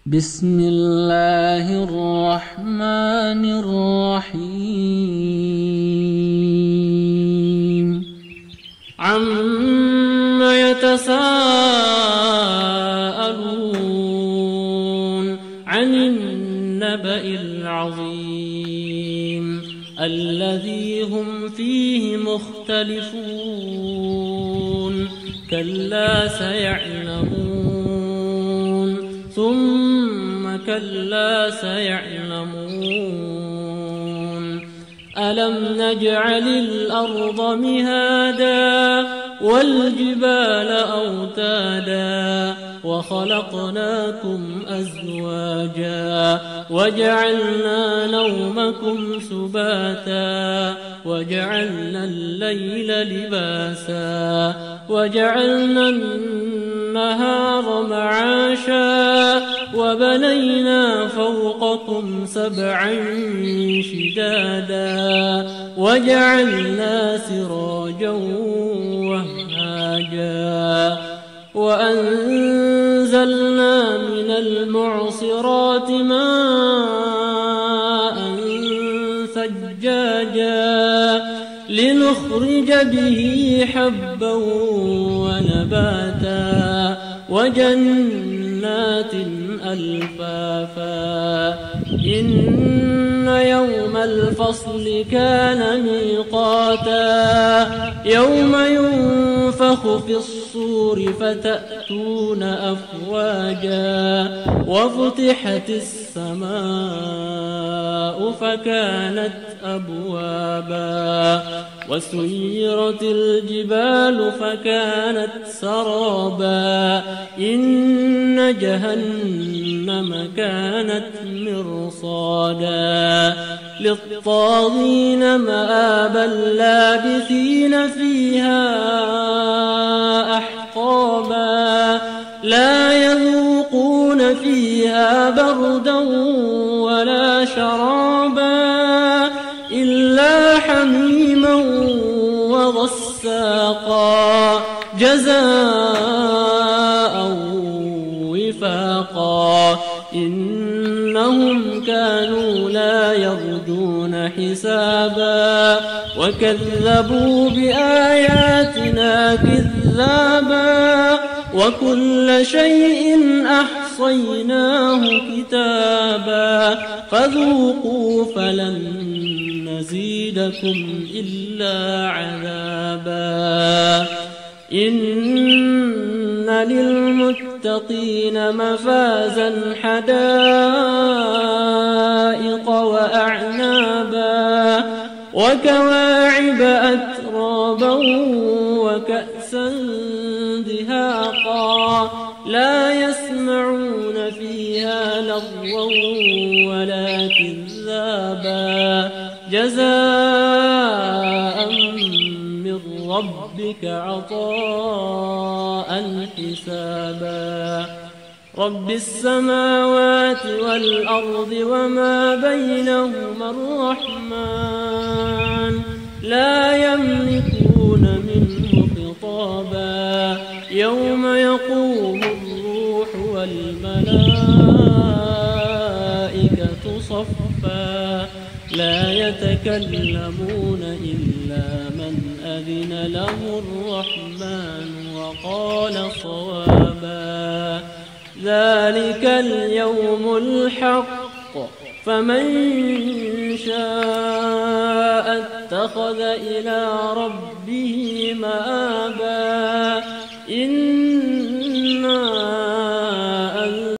بسم الله الرحمن الرحيم عم يتساءلون عن النبأ العظيم الذي هم فيه مختلفون كلا سيعلمون ثم كلا سيعلمون ألم نجعل الأرض مهادا والجبال أوتادا وخلقناكم أزواجا وجعلنا نومكم سباتا وجعلنا الليل لباسا وجعلنا النهار معاشا وبنينا فوقكم سبعا شدادا وجعلنا سراجا وهاجا وأنزلنا من المعصرات ماء ثجاجا لنخرج به حبا ونباتا وجنات ألفافا إن يوم الفصل كان ميقاتا يوم ينفخ في الصور فتأتون أفواجا وفتحت السماء فكانت أبوابا وسيرت الجبال فكانت سرابا إن جهنم كانت مرصادا للطاغين مآبا لابثين فيها أحقابا لا يذوقون فيها بردا ولا شرابا إلا حميما وغساقا جزاء وفاقا إنهم كانوا لا يرجون حسابا وكذبوا بآياتنا كذابا وكل شيء أحصيناه كتابا فذوقوا فلن نزيدكم إلا عذابا إن للمتقين مفازا حدائق وأعنابا وكواعب أترابا وكأسا دهاقا لا يسمعون فيها لغوا ولا كذابا جزاء من ربك عطاء حسابا رب السماوات والأرض وما بينهما الرحمن لا يملكون منه خطابا يوم يقوم الروح والملائكة صفا لا يتكلمون إلا من أذن له الرحمن وقال صوابا ذلك اليوم الحق فمن شاء اتخذ إلى ربه مآبا